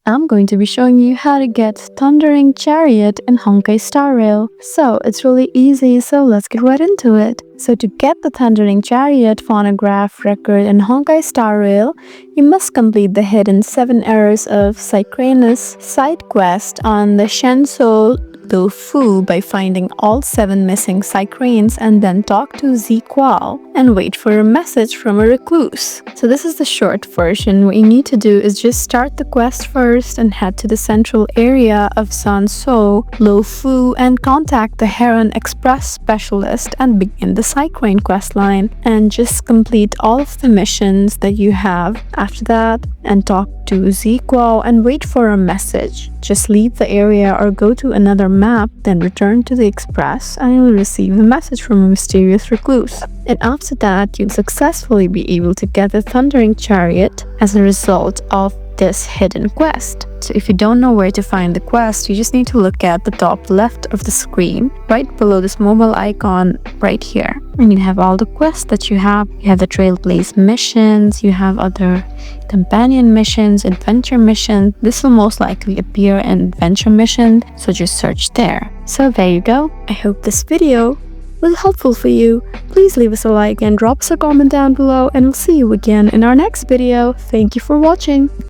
I'm going to be showing you how to get Thundering Chariot in Honkai Star Rail. So it's really easy, so let's get right into it. So to get the Thundering Chariot phonograph record in Honkai Star Rail, you must complete the hidden 7 errors of Synchronous side quest on the Shenso Lo Fu by finding all 7 missing Psycranes and then talk to Ziqual and wait for a message from a recluse. So this is the short version. What you need to do is just start the quest first and head to the central area of Shenso Lo Fu and contact the Heron Express specialist and begin the Psycrane quest line and just complete all of the missions that you have after that and talk to Ziqual and wait for a message. Just leave the area or go to another map, then return to the express and you'll receive a message from a mysterious recluse. And after that, you'll successfully be able to get the Thundering Chariot as a result of this hidden quest. So if you don't know where to find the quest, you just need to look at the top left of the screen, right below this mobile icon right here. And you have all the quests that you have. You have the Trailblaze missions, you have other companion missions, adventure missions. This will most likely appear in adventure mission, so just search there. So there you go. I hope this video was helpful for you. Please leave us a like and drop us a comment down below, and we'll see you again in our next video. Thank you for watching.